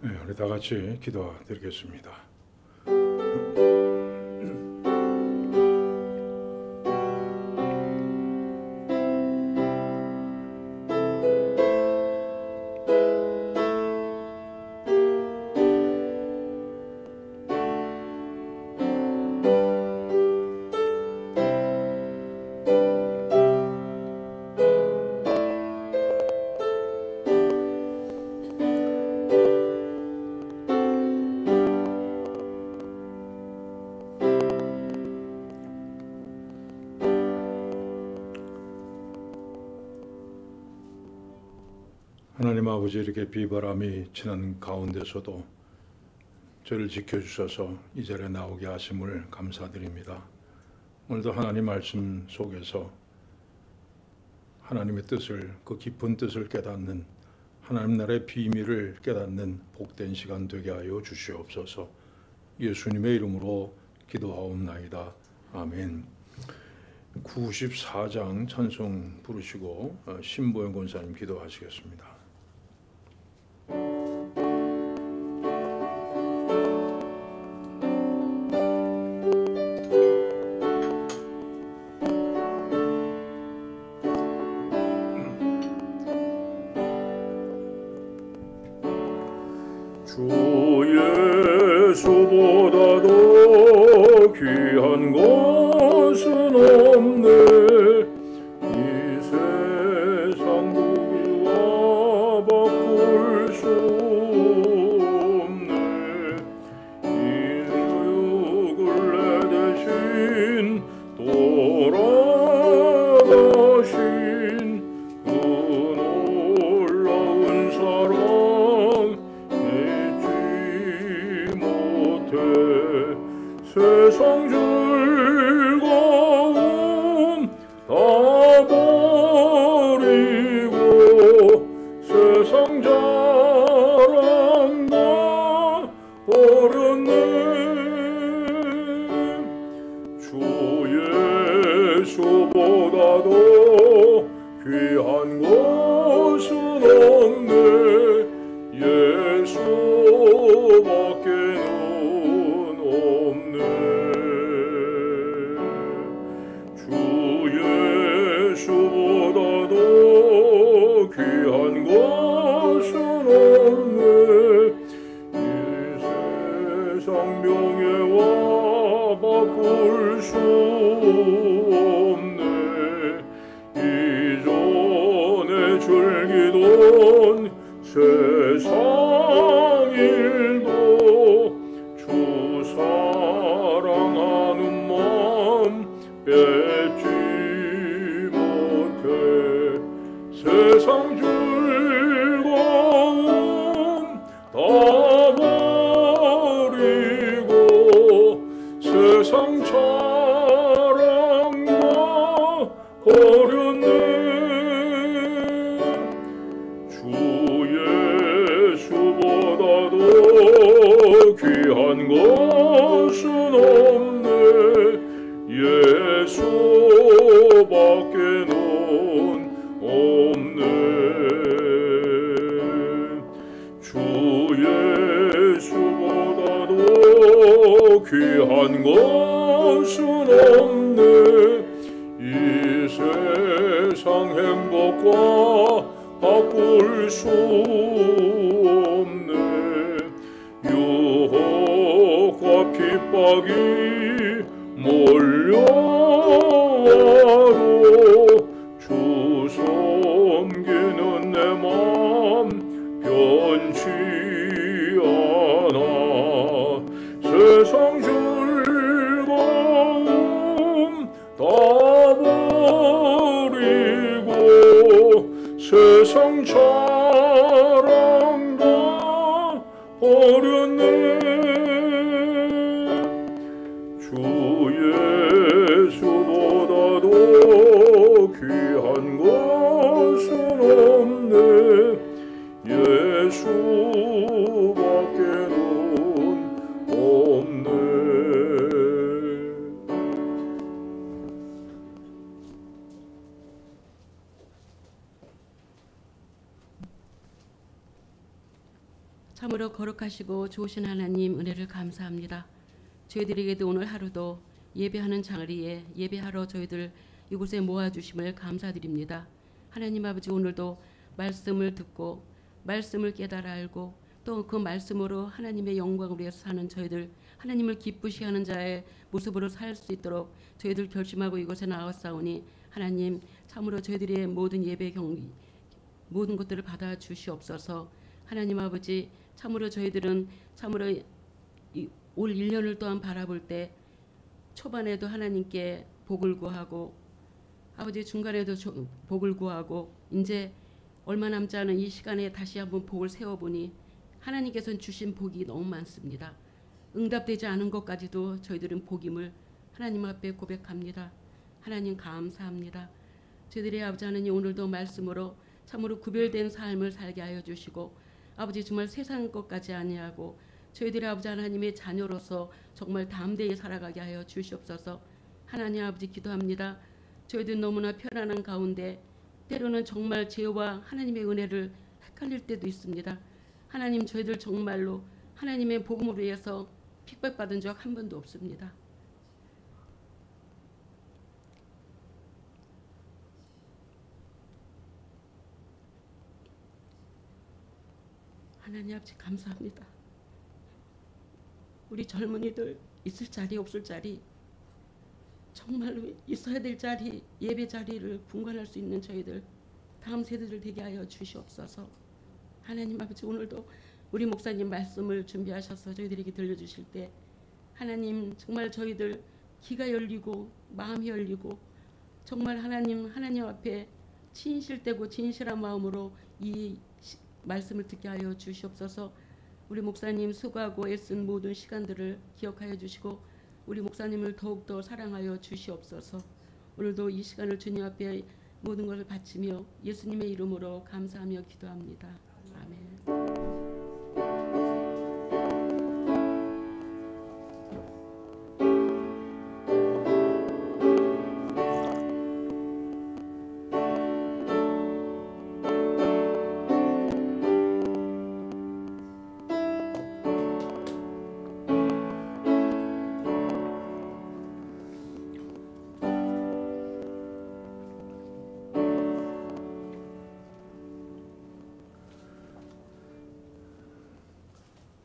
네, 우리 다 같이 기도드리겠습니다. 하나님 아버지, 이렇게 비바람이 치는 가운데서도 저를 지켜주셔서 이 자리에 나오게 하심을 감사드립니다. 오늘도 하나님 말씀 속에서 하나님의 뜻을, 그 깊은 뜻을 깨닫는, 하나님 나라의 비밀을 깨닫는 복된 시간 되게 하여 주시옵소서. 예수님의 이름으로 기도하옵나이다. 아멘. 94장 찬송 부르시고 신보영 권사님 기도하시겠습니다. 주 예수보다도 귀한 것은 없네. 이 세상 무기와 바꿀 수 없네. 인류 굴레 대신 돌아가신 그 놀라운 사랑 세상 즐거움 다 버리고 세상 자랑 다 버렸네. 주 예수보다도 귀한 것은 없네. 예수밖에는 주 예수보다도 귀한 것은 없네. 이 세상 명예와 바꿀 수 없네. 이전에 즐기던 세상 일도 주 사랑하는 마음 뺏지 못해. 세상 즐거움 다 버리고 세상 자랑 다 버렸네. 주 예수보다도 귀한 것은 없네. 예수밖에는 없네. 주 예수보다도 귀한 것은 없네. 이 세상 행복과 바꿀 수 없네. 유혹과 핍박이 몰려와도 주 섬기는 내 맘 변치 않아. 세상 즐거움 다 버리고 세상 자랑 다 버렸네. 주 예수보다도 귀한 것은 없네. 예수밖에는 없네. 참으로 거룩하시고 좋으신 하나님 은혜를 감사합니다. 저희들에게도 오늘 하루도 예배하는 자리에 예배하러 저희들 이곳에 모아주심을 감사드립니다. 하나님 아버지, 오늘도 말씀을 듣고 말씀을 깨달아 알고 또 그 말씀으로 하나님의 영광을 위해서 사는 저희들, 하나님을 기쁘시 하는 자의 모습으로 살 수 있도록 저희들 결심하고 이곳에 나왔사오니 하나님 참으로 저희들의 모든 예배 경비 모든 것들을 받아 주시옵소서. 하나님 아버지, 참으로 저희들은 참으로 올 1년을 또한 바라볼 때 초반에도 하나님께 복을 구하고 아버지 중간에도 복을 구하고 이제 얼마 남지 않은 이 시간에 다시 한번 복을 세워보니 하나님께서는 주신 복이 너무 많습니다. 응답되지 않은 것까지도 저희들은 복임을 하나님 앞에 고백합니다. 하나님 감사합니다. 저희들의 아버지 하나님, 오늘도 말씀으로 참으로 구별된 삶을 살게 하여 주시고 아버지 정말 세상 것까지 아니하고 저희들의 아버지 하나님의 자녀로서 정말 담대히 살아가게 하여 주시옵소서. 하나님 아버지 기도합니다. 저희들 너무나 편안한 가운데 때로는 정말 죄와 하나님의 은혜를 헷갈릴 때도 있습니다. 하나님, 저희들 정말로 하나님의 복음을 위해서 핍박받은 적 한 번도 없습니다. 하나님 아버지 감사합니다. 우리 젊은이들 있을 자리 없을 자리, 정말로 있어야 될 자리, 예배 자리를 분간할 수 있는 저희들 다음 세대들 되게 하여 주시옵소서. 하나님 아버지, 오늘도 우리 목사님 말씀을 준비하셔서 저희들에게 들려주실 때 하나님 정말 저희들 귀가 열리고 마음이 열리고 정말 하나님 앞에 진실되고 진실한 마음으로 이 말씀을 듣게 하여 주시옵소서. 우리 목사님 수고하고 애쓴 모든 시간들을 기억하여 주시고 우리 목사님을 더욱더 사랑하여 주시옵소서. 오늘도 이 시간을 주님 앞에 모든 것을 바치며 예수님의 이름으로 감사하며 기도합니다. 아멘.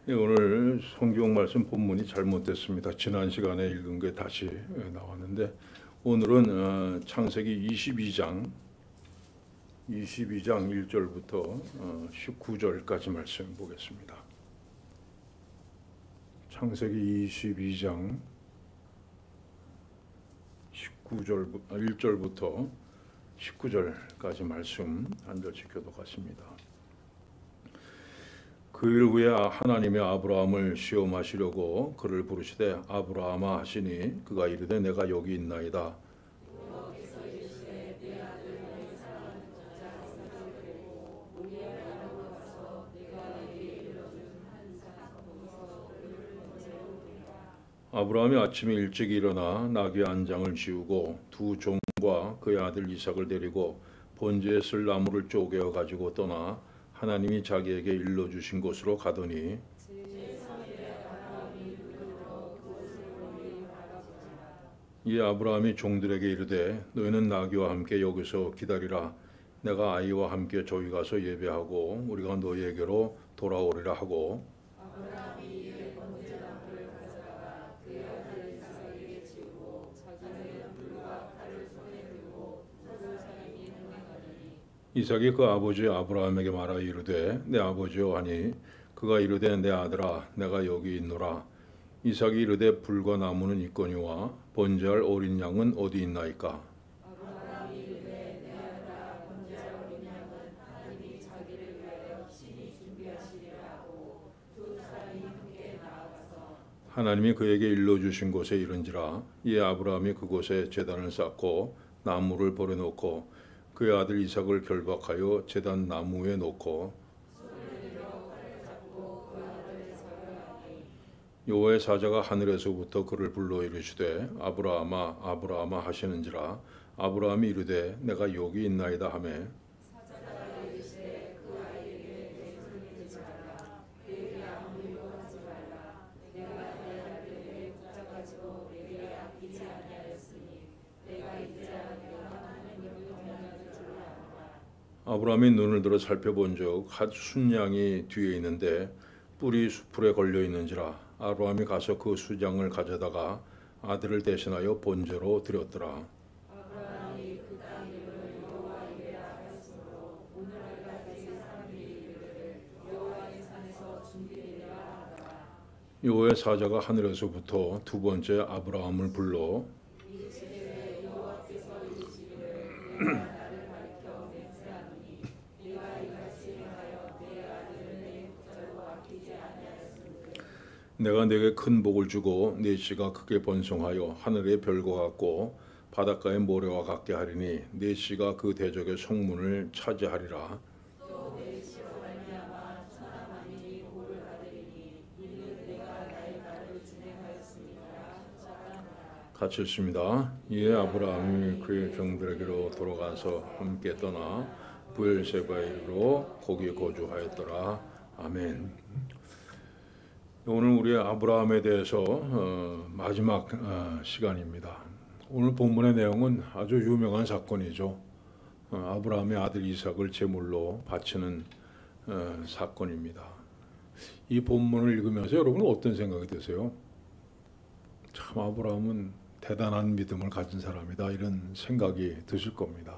네, 오늘 성경 말씀 본문이 잘못됐습니다. 지난 시간에 읽은 게 다시 나왔는데 오늘은 창세기 22장 1절부터 19절까지 말씀 보겠습니다. 창세기 22장 1절부터 19절까지 말씀 한 절씩 교독하십니다. 그 일 후에 하나님의 아브라함을 시험하시려고 그를 부르시되 아브라함아 하시니 그가 이르되 내가 여기 있나이다. 아브라함이 아침에 일찍 일어나 나귀 한 장을 지우고 두 종과 그의 아들 이삭을 데리고 번제에 쓸 나무를 쪼개어 가지고 떠나 하나님이 자기에게 일러주신 곳으로 가더니 이에 아브라함이 종들에게 이르되 너희는 나귀와 함께 여기서 기다리라. 내가 아이와 함께 저기 가서 예배하고 우리가 너희에게로 돌아오리라 하고 이삭이 그 아버지 아브라함에게 말하여 이르되 내 아버지여 하니 그가 이르되 내 아들아 내가 여기 있노라. 이삭이 이르되 불과 나무는 있거니와 번제할 어린 양은 어디 있나이까. 아브라함이 이르되 내 아들아 번제할 어린 양은 하나님이 자기를 위하여 친히 준비하시리라 하고 두 사람이 함께 나아가서 하나님이 그에게 일러주신 곳에 이른지라. 이에 아브라함이 그곳에 제단을 쌓고 나무를 버려놓고 그의 아들 이삭을 결박하여 제단 나무에 놓고 여호와의 사자가 하늘에서부터 그를 불러 이르시되 아브라함아 아브라함아 하시는지라. 아브라함이 이르되 내가 여기 있나이다 하매 사자가 이르시되 그 아이에게 내 손을 대지 말라. 그에게 아브라함이 눈을 들어 살펴본 적 한 순양이 뒤에 있는데 뿔이 수풀에 걸려 있는지라 아브라함이 가서 그 수장을 가져다가 아들을 대신하여 번제로 드렸더라. 여호와의 사자가 하늘에서부터 두 번째 아브라함을 불러 내가 네게 큰 복을 주고 네 씨가 크게 번성하여 하늘의 별과 같고 바닷가의 모래와 같게 하리니 네 씨가 그 대적의 성문을 차지하리라. 같이 읽습니다. 이에 아브라함이 그의 종들에게로 돌아가서 함께 떠나 부엘세바에 이르러 거기에 거주하였더라. 아멘. 오늘 우리 아브라함에 대해서 마지막 시간입니다. 오늘 본문의 내용은 아주 유명한 사건이죠. 아브라함의 아들 이삭을 제물로 바치는 사건입니다. 이 본문을 읽으면서 여러분 어떤 생각이 드세요? 참 아브라함은 대단한 믿음을 가진 사람이다 이런 생각이 드실 겁니다.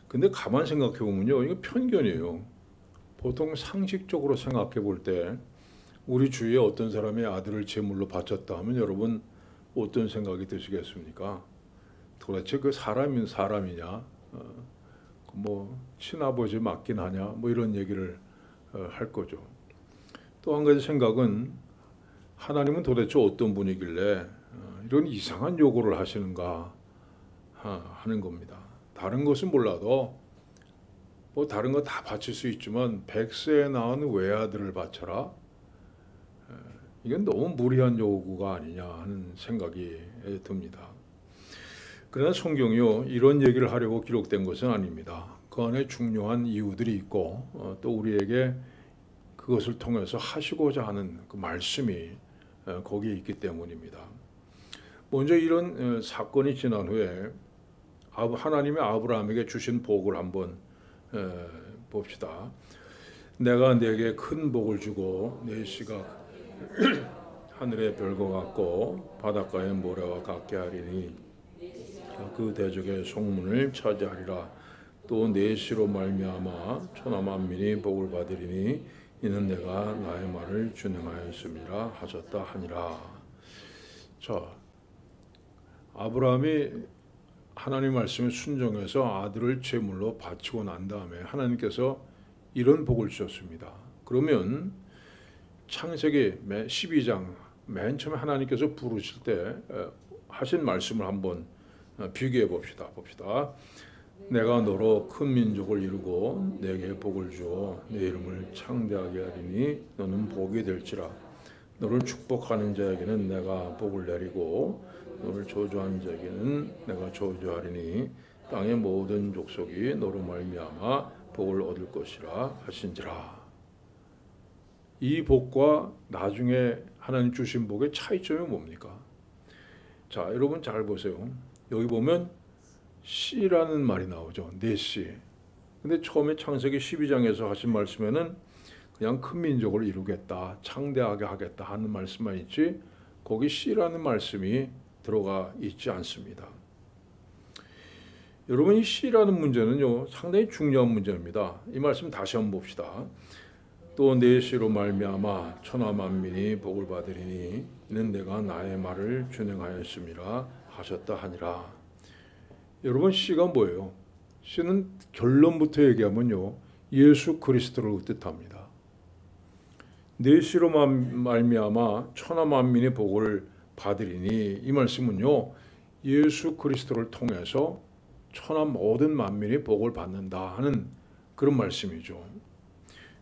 근데 가만 생각해 보면요, 이거 편견이에요. 보통 상식적으로 생각해 볼 때 우리 주위에 어떤 사람의 아들을 제물로 바쳤다 하면 여러분 어떤 생각이 드시겠습니까? 도대체 그 사람이냐, 뭐 친아버지 맞긴 하냐, 뭐 이런 얘기를 할 거죠. 또 한 가지 생각은 하나님은 도대체 어떤 분이길래 이런 이상한 요구를 하시는가 하는 겁니다. 다른 것은 몰라도 뭐 다른 거 다 바칠 수 있지만 100세에 낳은 외아들을 바쳐라? 이건 너무 무리한 요구가 아니냐 하는 생각이 듭니다. 그러나 성경이요 이런 얘기를 하려고 기록된 것은 아닙니다. 그 안에 중요한 이유들이 있고 또 우리에게 그것을 통해서 하시고자 하는 그 말씀이 거기에 있기 때문입니다. 먼저 이런 사건이 지난 후에 하나님의 아브라함에게 주신 복을 한번 봅시다. 내가 네게 큰 복을 주고 네 씨가 하늘의 별과 같고 바닷가의 모래와 같게 하리니 그 대적의 성문을 차지하리라. 또 네 씨로 말미암아 천하 만민이 복을 받으리니 이는 내가 나의 말을 준행하였음이라 하셨다 하니라. 자, 아브라함이 하나님 말씀에 순종해서 아들을 제물로 바치고 난 다음에 하나님께서 이런 복을 주셨습니다. 그러면 창세기 12장 맨 처음에 하나님께서 부르실 때 하신 말씀을 한번 비교해 봅시다. 내가 너로 큰 민족을 이루고 내게 복을 주어 내 이름을 창대하게 하리니 너는 복이 될지라. 너를 축복하는 자에게는 내가 복을 내리고 너를 저주하는 자에게는 내가 저주하리니 땅의 모든 족속이 너로 말미암아 복을 얻을 것이라 하신지라. 이 복과 나중에 하나님 주신 복의 차이점이 뭡니까? 자, 여러분 잘 보세요. 여기 보면 씨라는 말이 나오죠. 네 씨. 근데 처음에 창세기 12장에서 하신 말씀에는 그냥 큰 민족을 이루겠다, 창대하게 하겠다 하는 말씀만 있지 거기 씨라는 말씀이 들어가 있지 않습니다. 여러분 이 씨라는 문제는요 상당히 중요한 문제입니다. 이 말씀 다시 한번 봅시다. 또 네 씨로 말미암아 천하 만민이 복을 받으리니 이는 내가 나의 말을 준행하였음이라 하셨다 하니라. 여러분 씨가 뭐예요? 씨는 결론부터 얘기하면요 예수 그리스도를 뜻합니다. 네 씨로 말미암아 천하 만민이 복을 받으리니 이 말씀은요 예수 그리스도를 통해서 천하 모든 만민이 복을 받는다 하는 그런 말씀이죠.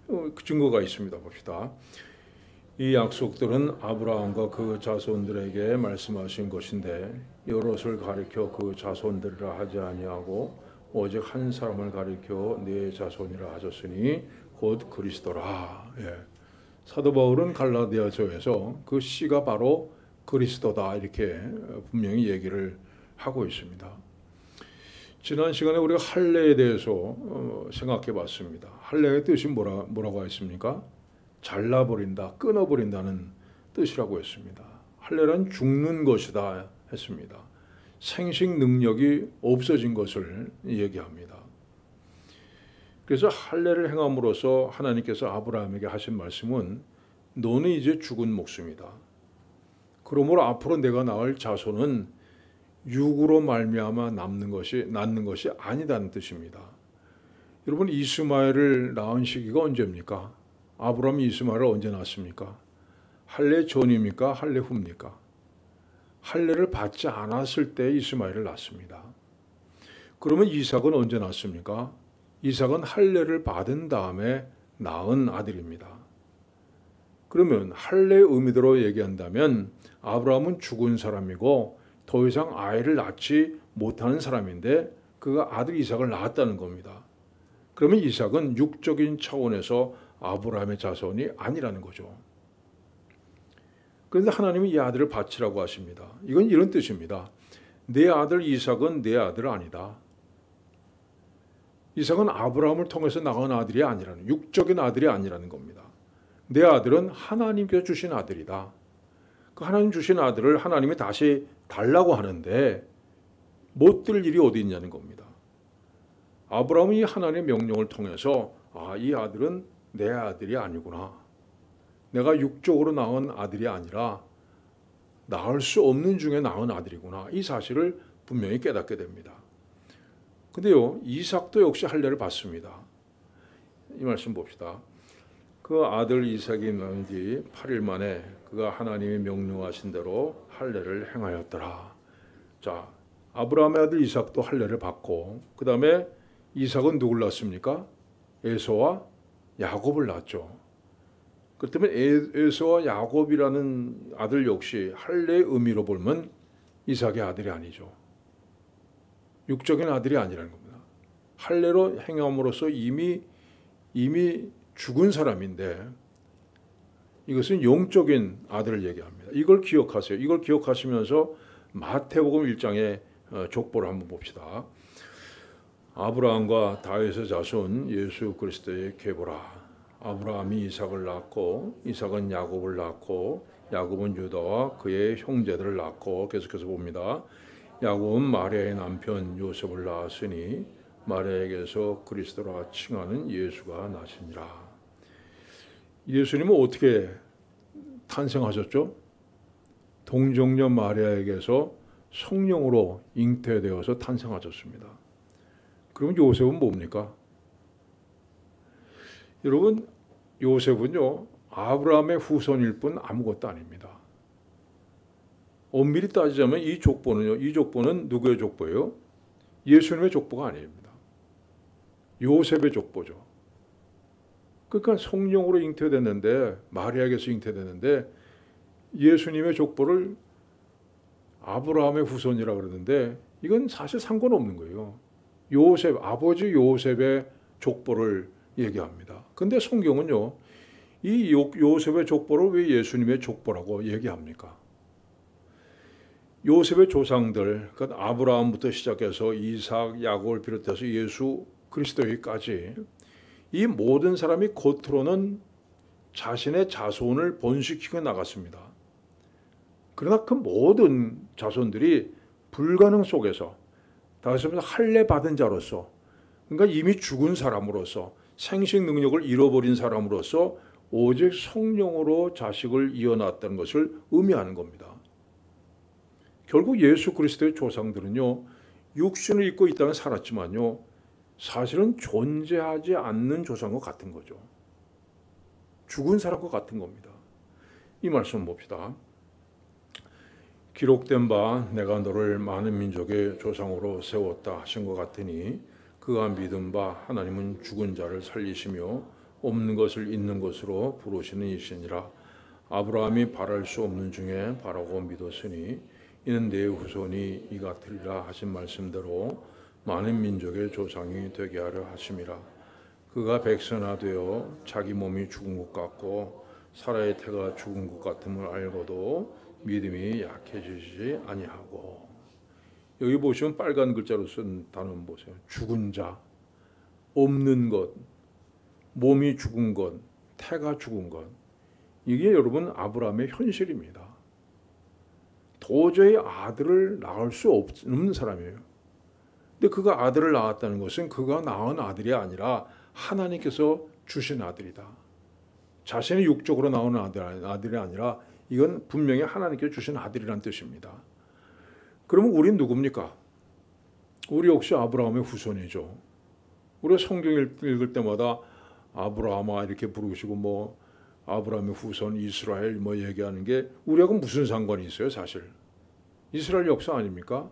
그 증거가 있습니다. 봅시다. 이 약속들은 아브라함과 그 자손들에게 말씀하신 것인데 여럿을 가리켜 그 자손들이라 하지 아니하고 오직 한 사람을 가리켜 네 자손이라 하셨으니 곧 그리스도라. 예. 사도 바울은 갈라디아서에서 그 씨가 바로 그리스도다 이렇게 분명히 얘기를 하고 있습니다. 지난 시간에 우리가 할례에 대해서 생각해 봤습니다. 할례의 뜻이 뭐라고 했습니까? 잘라버린다, 끊어버린다는 뜻이라고 했습니다. 할례란 죽는 것이다 했습니다. 생식 능력이 없어진 것을 얘기합니다. 그래서 할례를 행함으로써 하나님께서 아브라함에게 하신 말씀은 너는 이제 죽은 목숨이다. 그러므로 앞으로 내가 낳을 자손은 육으로 말미암아 낳는 것이 아니다는 뜻입니다. 여러분, 이스마엘을 낳은 시기가 언제입니까? 아브라함이 이스마엘을 언제 낳았습니까? 할례 전입니까? 할례 후입니까? 할례를 받지 않았을 때 이스마엘을 낳습니다. 그러면 이삭은 언제 낳습니까? 이삭은 할례를 받은 다음에 낳은 아들입니다. 그러면 할례의 의미대로 얘기한다면 아브라함은 죽은 사람이고 더 이상 아이를 낳지 못하는 사람인데 그가 아들 이삭을 낳았다는 겁니다. 그러면 이삭은 육적인 차원에서 아브라함의 자손이 아니라는 거죠. 그런데 하나님은 이 아들을 바치라고 하십니다. 이건 이런 뜻입니다. 내 아들 이삭은 내 아들 아니다. 이삭은 아브라함을 통해서 낳은 아들이 아니라는, 육적인 아들이 아니라는 겁니다. 내 아들은 하나님께서 주신 아들이다. 그 하나님 주신 아들을 하나님이 다시 달라고 하는데 못 들 일이 어디 있냐는 겁니다. 아브라함은 이 하나님의 명령을 통해서 이 아들은 내 아들이 아니구나. 내가 육적으로 낳은 아들이 아니라 낳을 수 없는 중에 낳은 아들이구나. 이 사실을 분명히 깨닫게 됩니다. 근데요, 이삭도 역시 할례를 받습니다. 이 말씀 봅시다. 그 아들 이삭이 낳은 뒤 8일 만에 그가 하나님이 명령하신 대로 할례를 행하였더라. 자, 아브라함의 아들 이삭도 할례를 받고 그 다음에 이삭은 누굴 낳습니까? 에서와 야곱을 낳았죠. 그렇기 때문에 에서와 야곱이라는 아들 역시 할례의 의미로 보면 이삭의 아들이 아니죠. 육적인 아들이 아니라는 겁니다. 할례로 행함으로써 이미 죽은 사람인데 이것은 영적인 아들을 얘기합니다. 이걸 기억하세요. 이걸 기억하시면서 마태복음 1장의 족보를 한번 봅시다. 아브라함과 다윗의 자손 예수 그리스도의 계보라. 아브라함이 이삭을 낳고 이삭은 야곱을 낳고 야곱은 유다와 그의 형제들을 낳고 계속해서 봅니다. 야곱은 마리아의 남편 요셉을 낳았으니 마리아에게서 그리스도라 칭하는 예수가 나시니라. 예수님은 어떻게 탄생하셨죠? 동정녀 마리아에게서 성령으로 잉태되어서 탄생하셨습니다. 그럼 요셉은 뭡니까? 여러분, 요셉은요 아브라함의 후손일 뿐 아무것도 아닙니다. 엄밀히 따지자면 이 족보는 누구의 족보예요? 예수님의 족보가 아닙니다. 요셉의 족보죠. 그러니까 성령으로 잉태됐는데, 마리아에게서 잉태됐는데 예수님의 족보를 아브라함의 후손이라고 그러는데 이건 사실 상관없는 거예요. 아버지 요셉의 족보를 얘기합니다. 근데 성경은요 이 요셉의 족보를 왜 예수님의 족보라고 얘기합니까? 요셉의 조상들, 그러니까 아브라함부터 시작해서 이삭, 야곱을 비롯해서 예수 그리스도까지 이 모든 사람이 겉으로는 자신의 자손을 번식시켜 나갔습니다. 그러나 그 모든 자손들이 불가능 속에서, 다시 말해서 할례 받은 자로서, 그러니까 이미 죽은 사람으로서, 생식 능력을 잃어버린 사람으로서 오직 성령으로 자식을 이어놨다는 것을 의미하는 겁니다. 결국 예수 그리스도의 조상들은요 육신을 입고 이 땅에 살았지만요 사실은 존재하지 않는 조상과 같은 거죠. 죽은 사람과 같은 겁니다. 이 말씀 봅시다. 기록된 바 내가 너를 많은 민족의 조상으로 세웠다 하신 것 같으니 그가 믿은 바 하나님은 죽은 자를 살리시며 없는 것을 있는 것으로 부르시는 이시니라. 아브라함이 바랄 수 없는 중에 바라고 믿었으니 이는 내 후손이 이 같으리라 하신 말씀대로 많은 민족의 조상이 되게 하려 하심이라. 그가 백선화되어 자기 몸이 죽은 것 같고 사라의 태가 죽은 것 같음을 알고도 믿음이 약해지지 아니하고. 여기 보시면 빨간 글자로 쓴 단어는 보세요. 죽은 자, 없는 것, 몸이 죽은 것, 태가 죽은 것. 이게 여러분 아브라함의 현실입니다. 도저히 아들을 낳을 수 없는 사람이에요. 근데 그가 아들을 낳았다는 것은 그가 낳은 아들이 아니라 하나님께서 주신 아들이다. 자신이 육적으로 나오는 아들이 아니라 이건 분명히 하나님께서 주신 아들이란 뜻입니다. 그러면 우린 누굽니까? 우리 역시 아브라함의 후손이죠. 우리가 성경 읽을 때마다 아브라함아 이렇게 부르시고 뭐 아브라함의 후손 이스라엘 뭐 얘기하는 게 우리하고 무슨 상관이 있어요, 사실? 이스라엘 역사 아닙니까?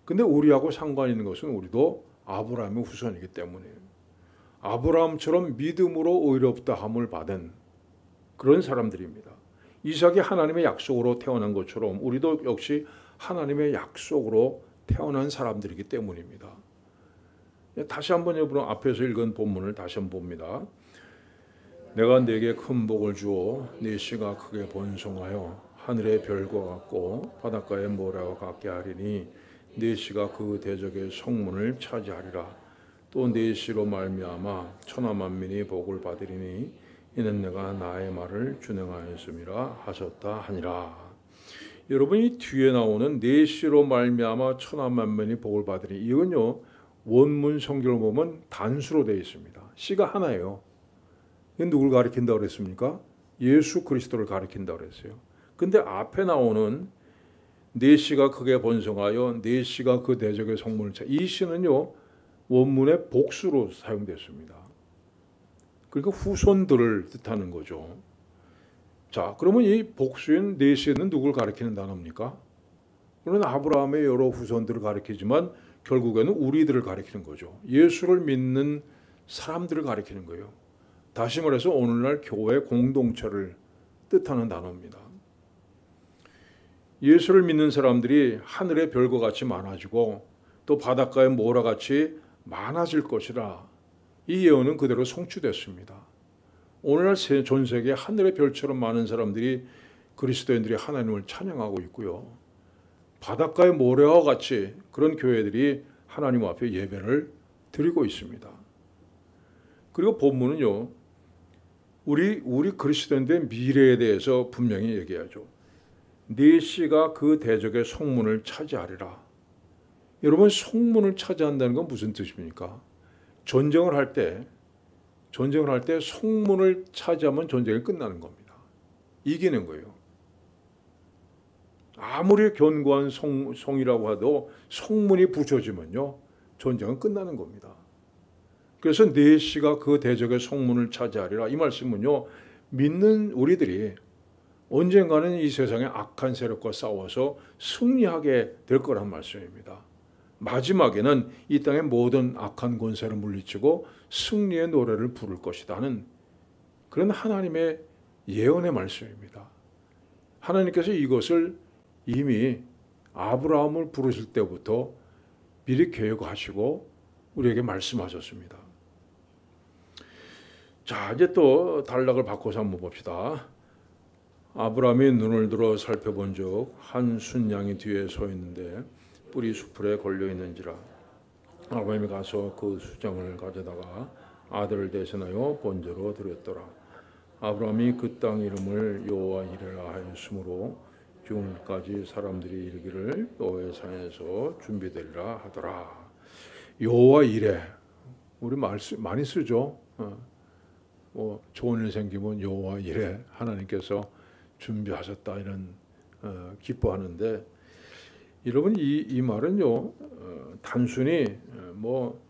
근데 우리하고 상관 있는 것은 우리도 아브라함의 후손이기 때문이에요. 아브라함처럼 믿음으로 의롭다함을 받은 그런 사람들입니다. 이삭이 하나님의 약속으로 태어난 것처럼 우리도 역시 하나님의 약속으로 태어난 사람들이기 때문입니다. 다시 한번 여러분 앞에서 읽은 본문을 다시 한번 봅니다. 내가 네게 큰 복을 주어 네 씨가 크게 번성하여 하늘의 별과 같고 바닷가의 모래와 같게 하리니 네 씨가 그 대적의 성문을 차지하리라. 또 네 씨로 말미암아 천하 만민이 복을 받으리니 이는 내가 나의 말을 준행하였음이라 하셨다 하니라. 여러분이 뒤에 나오는 네 씨로 말미암아 천하 만민이 복을 받으리니 이건요 원문 성경을 보면 단수로 되어 있습니다. 씨가 하나예요. 이건 누굴 가리킨다고 그랬습니까? 예수 그리스도를 가리킨다고 그랬어요. 근데 앞에 나오는 네 씨가 크게 번성하여 네 씨가 그 대적의 성문을 차. 이 씨는요 원문의 복수로 사용됐습니다. 그러니까 후손들을 뜻하는 거죠. 자, 그러면 이 복수인 네 씨는 누굴 가리키는 단어입니까? 물론 아브라함의 여러 후손들을 가리키지만 결국에는 우리들을 가리키는 거죠. 예수를 믿는 사람들을 가리키는 거예요. 다시 말해서 오늘날 교회 공동체를 뜻하는 단어입니다. 예수를 믿는 사람들이 하늘의 별과 같이 많아지고 또 바닷가의 모래와 같이 많아질 것이라 이 예언은 그대로 성취됐습니다. 오늘날 전 세계에 하늘의 별처럼 많은 사람들이 그리스도인들이 하나님을 찬양하고 있고요. 바닷가의 모래와 같이 그런 교회들이 하나님 앞에 예배를 드리고 있습니다. 그리고 본문은요. 우리 그리스도인들의 미래에 대해서 분명히 얘기하죠. 네 씨가 그 대적의 성문을 차지하리라. 여러분 성문을 차지한다는 건 무슨 뜻입니까? 전쟁을 할 때 성문을 차지하면 전쟁이 끝나는 겁니다. 이기는 거예요. 아무리 견고한 성이라고 해도 성문이 부서지면요 전쟁은 끝나는 겁니다. 그래서 네 씨가 그 대적의 성문을 차지하리라. 이 말씀은요 믿는 우리들이 언젠가는 이 세상의 악한 세력과 싸워서 승리하게 될 거란 말씀입니다. 마지막에는 이 땅의 모든 악한 권세를 물리치고 승리의 노래를 부를 것이라는 그런 하나님의 예언의 말씀입니다. 하나님께서 이것을 이미 아브라함을 부르실 때부터 미리 계획하시고 우리에게 말씀하셨습니다. 자, 이제 또 단락을 바꿔서 한번 봅시다. 아브라함이 눈을 들어 살펴본 적 한 순양이 뒤에 서 있는데 뿔이 수풀에 걸려 있는지라. 아브라함이 가서 그 수장을 가져다가 아들을 대신하여 번제로 드렸더라. 아브라함이 그 땅 이름을 여호와 이레라 하였으므로 지금까지 사람들이 이르기를 여호와의 산에서 준비되리라 하더라. 여호와 이레 우리 많이 쓰죠. 뭐 좋은 일 생기면 여호와 이레 하나님께서 준비하셨다 이런 기뻐하는데 여러분 이 말은요 단순히 뭐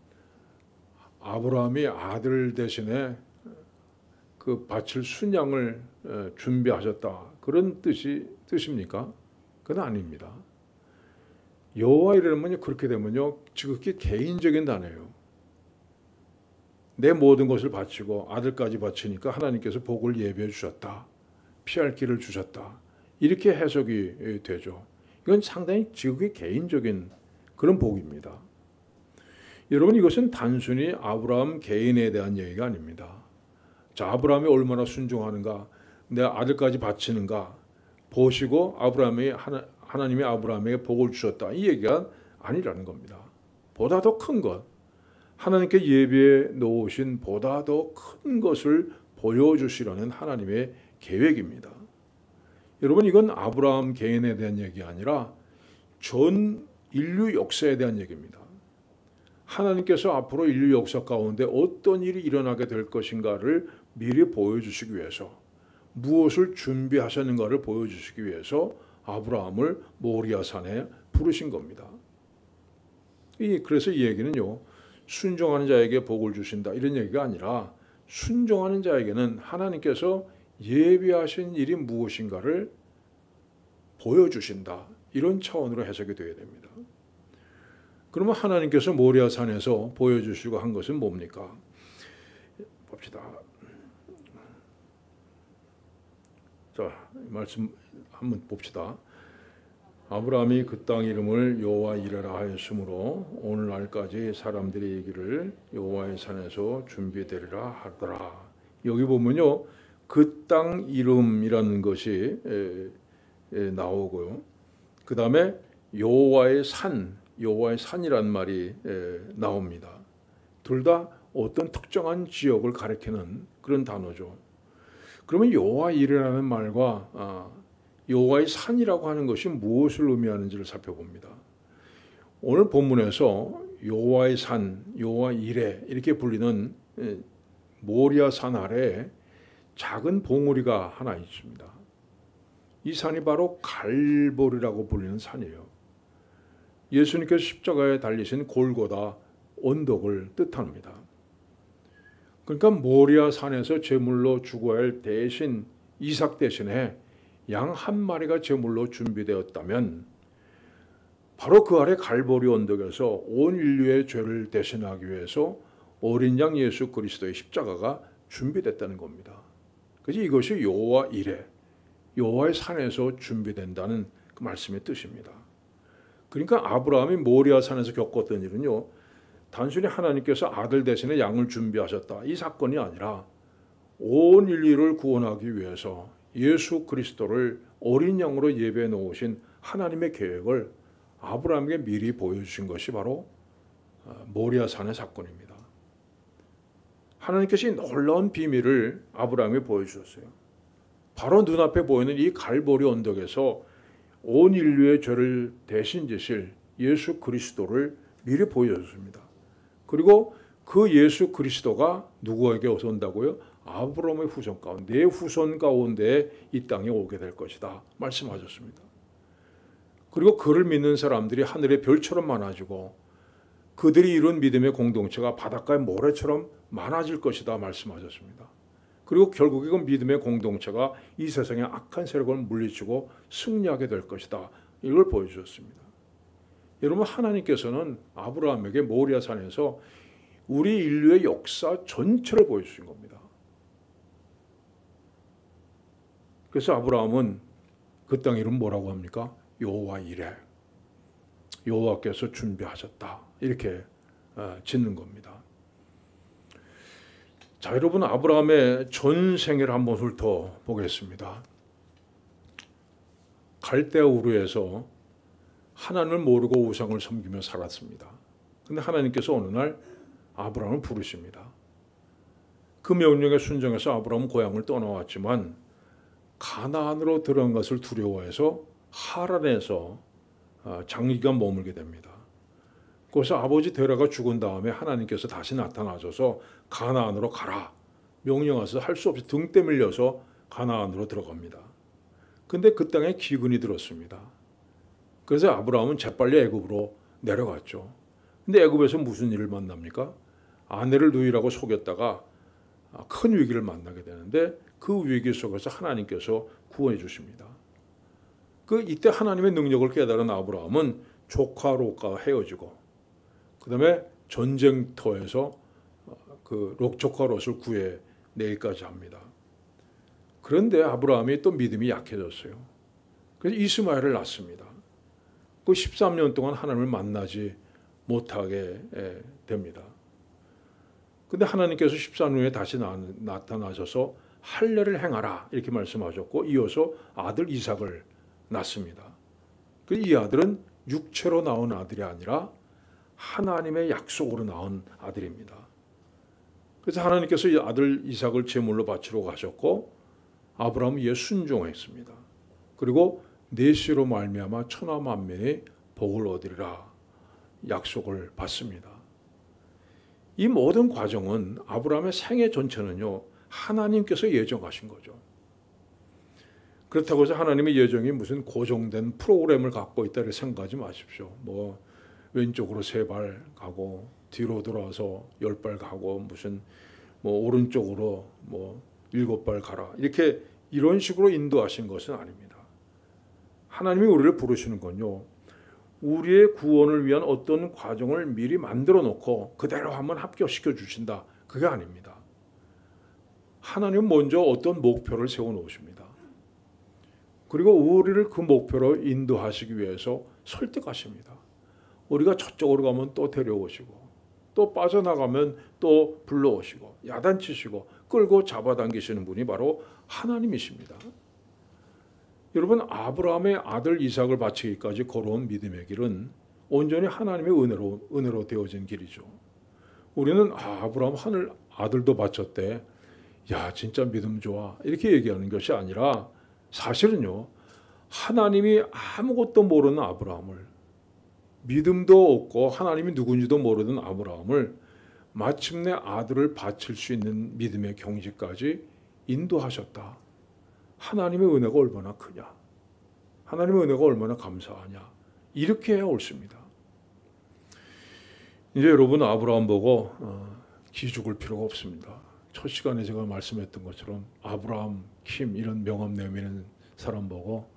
아브라함이 아들 대신에 그 바칠 순양을 준비하셨다 그런 뜻입니까? 그건 아닙니다. 여호와 이레는 그렇게 되면요 지극히 개인적인 단어예요. 내 모든 것을 바치고 아들까지 바치니까 하나님께서 복을 예비해 주셨다. 피할 길을 주셨다. 이렇게 해석이 되죠. 이건 상당히 지극히 개인적인 그런 복입니다. 여러분 이것은 단순히 아브라함 개인에 대한 얘기가 아닙니다. 자, 아브라함이 얼마나 순종하는가, 내 아들까지 바치는가 보시고 하나님이 아브라함에게 복을 주셨다 이 얘기가 아니라는 겁니다. 보다 더 큰 것, 하나님께 예비해 놓으신 보다 더 큰 것을 보여주시려는 하나님의 계획입니다. 여러분, 이건 아브라함 개인에 대한 얘기가 아니라 전 인류 역사에 대한 얘기입니다. 하나님께서 앞으로 인류 역사 가운데 어떤 일이 일어나게 될 것인가를 미리 보여주시기 위해서, 무엇을 준비하셨는가를 보여주시기 위해서 아브라함을 모리아산에 부르신 겁니다. 그래서 이 얘기는요, 순종하는 자에게 복을 주신다 이런 얘기가 아니라 순종하는 자에게는 하나님께서 예비하신 일이 무엇인가를 보여주신다 이런 차원으로 해석이 되어야 됩니다. 그러면 하나님께서 모리아산에서 보여주시고 한 것은 뭡니까? 봅시다. 자, 말씀 한번 봅시다. 아브라함이 그 땅 이름을 여호와 이레라 하였으므로 오늘날까지 사람들이 얘기를 여호와의 산에서 준비되리라 하더라. 여기 보면요, 그 땅 이름이라는 것이 나오고요. 그 다음에 여호와의 산이라는 말이 나옵니다. 둘 다 어떤 특정한 지역을 가리키는 그런 단어죠. 그러면 여호와 이레라는 말과 여호와의 산이라고 하는 것이 무엇을 의미하는지를 살펴봅니다. 오늘 본문에서 여호와의 산, 여호와 이레 이렇게 불리는 모리아 산 아래에 작은 봉우리가 하나 있습니다. 이 산이 바로 갈보리라고 불리는 산이에요. 예수님께서 십자가에 달리신 골고다 언덕을 뜻합니다. 그러니까 모리아 산에서 제물로 죽어야 할 대신 이삭 대신에 양 한 마리가 제물로 준비되었다면 바로 그 아래 갈보리 언덕에서 온 인류의 죄를 대신하기 위해서 어린 양 예수 그리스도의 십자가가 준비됐다는 겁니다. 그래서 이것이 여호와 이레, 여호와의 산에서 준비된다는 그 말씀의 뜻입니다. 그러니까 아브라함이 모리아 산에서 겪었던 일은요, 단순히 하나님께서 아들 대신에 양을 준비하셨다 이 사건이 아니라 온 인류를 구원하기 위해서 예수 그리스도를 어린 양으로 예배해 놓으신 하나님의 계획을 아브라함에게 미리 보여주신 것이 바로 모리아 산의 사건입니다. 하나님께서 이 놀라운 비밀을 아브라함에게 보여주셨어요. 바로 눈앞에 보이는 이 갈보리 언덕에서 온 인류의 죄를 대신 지실 예수 그리스도를 미리 보여줬습니다. 그리고 그 예수 그리스도가 누구에게 온다고요? 아브라함의 후손 가운데, 내 후손 가운데 이 땅에 오게 될 것이다 말씀하셨습니다. 그리고 그를 믿는 사람들이 하늘의 별처럼 많아지고 그들이 이룬 믿음의 공동체가 바닷가의 모래처럼 많아질 것이다 말씀하셨습니다. 그리고 결국에 그 믿음의 공동체가 이 세상의 악한 세력을 물리치고 승리하게 될 것이다. 이걸 보여주셨습니다. 여러분, 하나님께서는 아브라함에게 모리아 산에서 우리 인류의 역사 전체를 보여주신 겁니다. 그래서 아브라함은 그 땅 이름 뭐라고 합니까? 여호와 이레, 여호와께서 준비하셨다 이렇게 짓는 겁니다. 자, 여러분, 아브라함의 전생애를 한번 훑어보겠습니다. 갈대아 우르에서 하나님을 모르고 우상을 섬기며 살았습니다. 그런데 하나님께서 어느 날 아브라함을 부르십니다. 그 명령에 순종해서 아브라함은 고향을 떠나왔지만 가나안으로 들어간 것을 두려워해서 하란에서 장기간 머물게 됩니다. 거기서 아버지 데라가 죽은 다음에 하나님께서 다시 나타나셔서 가나안으로 가라 명령하셔서 할 수 없이 등 떠밀려서 가나안으로 들어갑니다. 근데 그 땅에 기근이 들었습니다. 그래서 아브라함은 재빨리 애굽으로 내려갔죠. 근데 애굽에서 무슨 일을 만납니까? 아내를 누이라고 속였다가 큰 위기를 만나게 되는데 그 위기 속에서 하나님께서 구원해 주십니다. 이때 하나님의 능력을 깨달은 아브라함은 조카 롯과 헤어지고 그 다음에 전쟁터에서 그 조카 롯을 구해 내기까지 합니다. 그런데 아브라함이 또 믿음이 약해졌어요. 그래서 이스마엘을 낳습니다. 그 13년 동안 하나님을 만나지 못하게 됩니다. 근데 하나님께서 13년 후에 다시 나타나셔서 할례를 행하라 이렇게 말씀하셨고 이어서 아들 이삭을 낳습니다. 이 아들은 육체로 나온 아들이 아니라 하나님의 약속으로 낳은 아들입니다. 그래서 하나님께서 이 아들 이삭을 제물로 바치러 가셨고 아브라함은 이에 순종했습니다. 그리고 내시로 말미암아 천하 만민이 복을 얻으리라 약속을 받습니다. 이 모든 과정은 아브라함의 생애 전체는요 하나님께서 예정하신 거죠. 그렇다고 해서 하나님의 예정이 무슨 고정된 프로그램을 갖고 있다고 생각하지 마십시오. 뭐 왼쪽으로 3발 가고 뒤로 돌아서 10발 가고 무슨 뭐 오른쪽으로 뭐 7발 가라 이렇게 이런 식으로 인도하신 것은 아닙니다. 하나님이 우리를 부르시는 건요 우리의 구원을 위한 어떤 과정을 미리 만들어 놓고 그대로 한번 합격시켜 주신다 그게 아닙니다. 하나님은 먼저 어떤 목표를 세워 놓으십니다. 그리고 우리를 그 목표로 인도하시기 위해서 설득하십니다. 우리가 저쪽으로 가면 또 데려오시고 또 빠져나가면 또 불러오시고 야단치시고 끌고 잡아당기시는 분이 바로 하나님이십니다. 여러분 아브라함의 아들 이삭을 바치기까지 걸어온 믿음의 길은 온전히 하나님의 은혜로 되어진 길이죠. 우리는 아브라함 하늘 아들도 바쳤대. 야 진짜 믿음 좋아 이렇게 얘기하는 것이 아니라 사실은요 하나님이 아무것도 모르는 아브라함을 믿음도 없고 하나님이 누군지도 모르는 아브라함을 마침내 아들을 바칠 수 있는 믿음의 경지까지 인도하셨다. 하나님의 은혜가 얼마나 크냐 하나님의 은혜가 얼마나 감사하냐 이렇게 해야 옳습니다. 이제 여러분 아브라함 보고 기죽을 필요가 없습니다. 첫 시간에 제가 말씀했던 것처럼 아브라함, 킴 이런 명함 내미는 사람 보고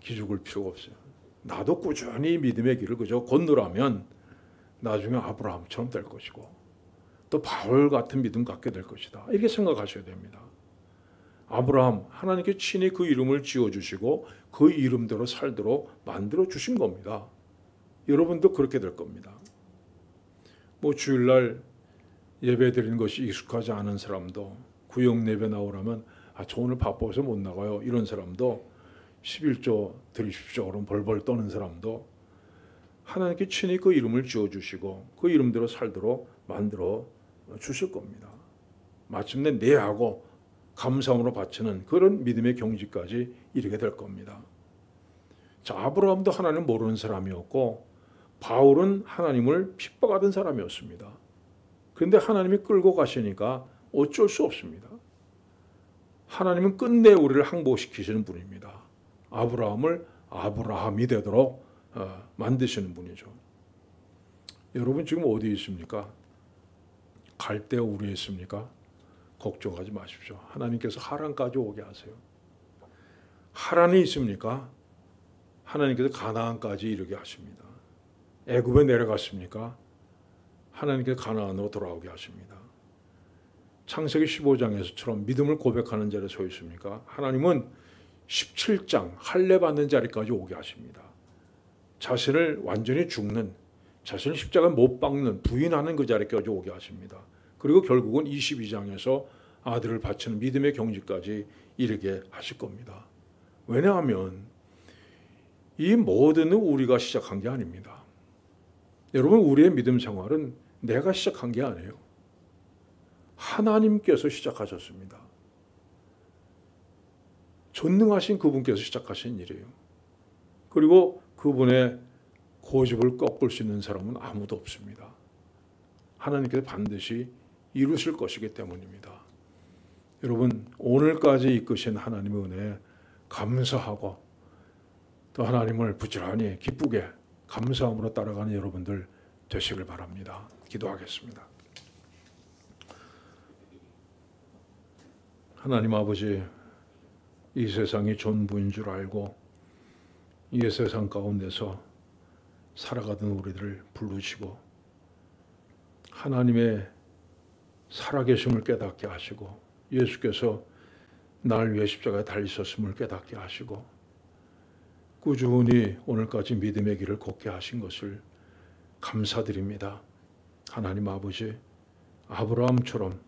기죽을 필요가 없어요. 나도 꾸준히 믿음의 길을 그저 건너라면 나중에 아브라함처럼 될 것이고 또 바울 같은 믿음 갖게 될 것이다. 이렇게 생각하셔야 됩니다. 아브라함 하나님께 친히 그 이름을 지어주시고 그 이름대로 살도록 만들어 주신 겁니다. 여러분도 그렇게 될 겁니다. 뭐 주일날 예배 드리는 것이 익숙하지 않은 사람도 구역 예배 나오라면 저 오늘 바빠서 못 나가요 이런 사람도 11조 드리십시오 그럼 벌벌 떠는 사람도 하나님께 친히 그 이름을 지어주시고 그 이름대로 살도록 만들어 주실 겁니다. 마침내 내하고 감사함으로 바치는 그런 믿음의 경지까지 이르게 될 겁니다. 자, 아브라함도 하나님 모르는 사람이었고 바울은 하나님을 핍박하던 사람이었습니다. 그런데 하나님이 끌고 가시니까 어쩔 수 없습니다. 하나님은 끝내 우리를 항복시키시는 분입니다. 아브라함을 아브라함이 되도록 만드시는 분이죠. 여러분 지금 어디 있습니까? 갈대 우리에 있습니까? 걱정하지 마십시오. 하나님께서 하란까지 오게 하세요. 하란이 있습니까? 하나님께서 가나안까지 이르게 하십니다. 애굽에 내려갔습니까? 하나님께서 가나안으로 돌아오게 하십니다. 창세기 15장에서처럼 믿음을 고백하는 자리에 서 있습니까? 하나님은 17장 할례 받는 자리까지 오게 하십니다. 자신을 완전히 죽는, 자신을 십자가에 못 박는, 부인하는 그 자리까지 오게 하십니다. 그리고 결국은 22장에서 아들을 바치는 믿음의 경지까지 이르게 하실 겁니다. 왜냐하면 이 모든 우리가 시작한 게 아닙니다. 여러분 우리의 믿음 생활은 내가 시작한 게 아니에요. 하나님께서 시작하셨습니다. 전능하신 그분께서 시작하신 일이에요. 그리고 그분의 고집을 꺾을 수 있는 사람은 아무도 없습니다. 하나님께서 반드시 이루실 것이기 때문입니다. 여러분 오늘까지 이끄신 하나님의 은혜에 감사하고 또 하나님을 부지런히 기쁘게 감사함으로 따라가는 여러분들 되시길 바랍니다. 기도하겠습니다. 하나님 아버지, 이 세상이 전부인 줄 알고 이 세상 가운데서 살아가던 우리들을 부르시고 하나님의 살아계심을 깨닫게 하시고 예수께서 날 위해 십자가에 달리셨음을 깨닫게 하시고 꾸준히 오늘까지 믿음의 길을 걷게 하신 것을 감사드립니다. 하나님 아버지, 아브라함처럼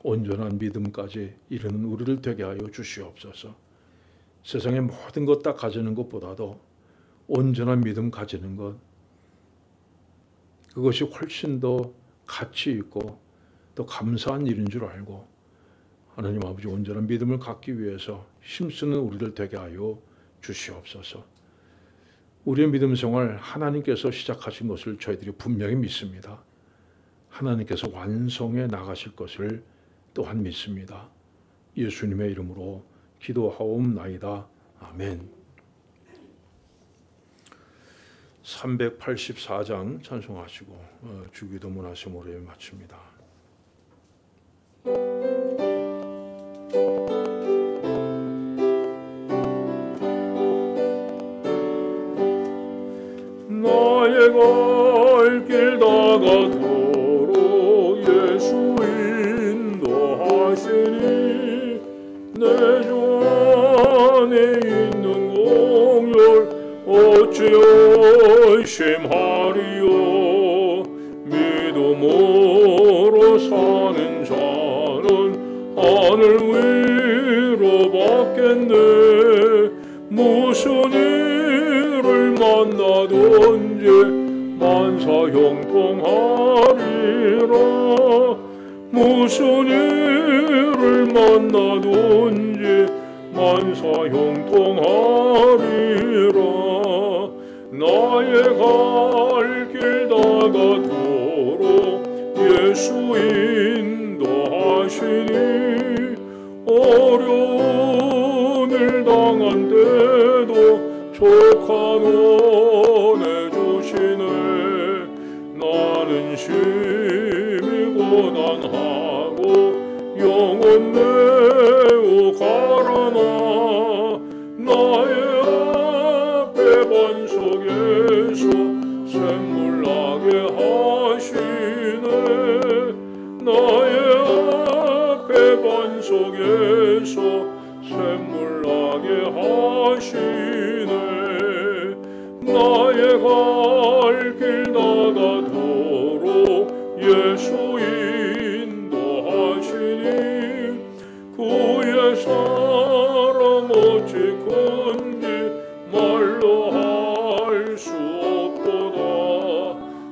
온전한 믿음까지 이르는 우리를 되게 하여 주시옵소서. 세상의 모든 것 다 가지는 것보다도 온전한 믿음 가지는 것, 그것이 훨씬 더 가치 있고 또 감사한 일인 줄 알고 하나님 아버지 온전한 믿음을 갖기 위해서 힘쓰는 우리들 되게 하여 주시옵소서. 우리의 믿음 생활 하나님께서 시작하신 것을 저희들이 분명히 믿습니다. 하나님께서 완성해 나가실 것을 또한 믿습니다. 예수님의 이름으로 기도하옵나이다. 아멘. 384장 찬송하시고 주기도문 하시므로 예배 마칩니다. 나의 갈 길 다가도록 예수 인도하시니 내 주 안에 있는 공열 어찌 의심하리요. 믿음으로 사는 자는 하늘 위로 받겠네. 무슨 일을 만나든지 만사형통하리라. 무슨 일을 만나든지 만사형통하리라. 나의 갈 길 다가도록 예수 인도하시니 어려운 일 당한 때도 족한 은혜 주시네. 나는 심히 고단하고 영혼 매우 가라나 나의 앞에 반석에서 샘물 나게 하시네. 나의 앞에 반석에서 샘물 나게 하시네. 나의 갈 길 다가도록 예수 인도하시니 그의 사랑 어찌 큰지 말로 할 수 없도다.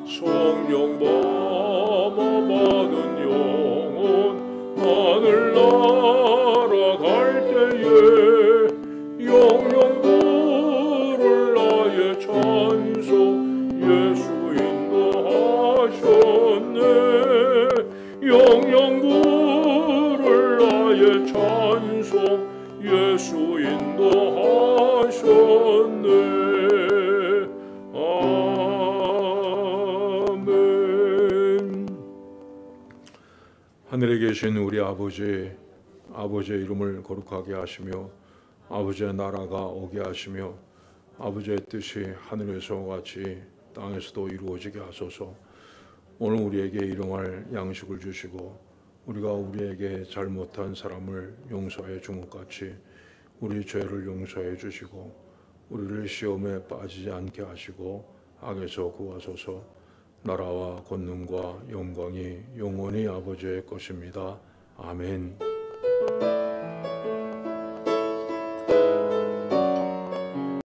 성령 담아 받은 영혼 하늘 날아갈 때에 영영 부를 나의 찬송 예수 인도하셨네. 영영 부를 나의 찬송 예수 인도하셨네. 아멘. 하늘에 계신 우리 아버지의 이름을 거룩하게 하시며 아버지의 나라가 오게 하시며 아버지의 뜻이 하늘에서와 같이 땅에서도 이루어지게 하소서. 오늘 우리에게 일용할 양식을 주시고 우리가 우리에게 잘못한 사람을 용서해 준 것 같이 우리 죄를 용서해 주시고 우리를 시험에 빠지지 않게 하시고 악에서 구하소서. 나라와 권능과 영광이 영원히 아버지의 것입니다. 아멘.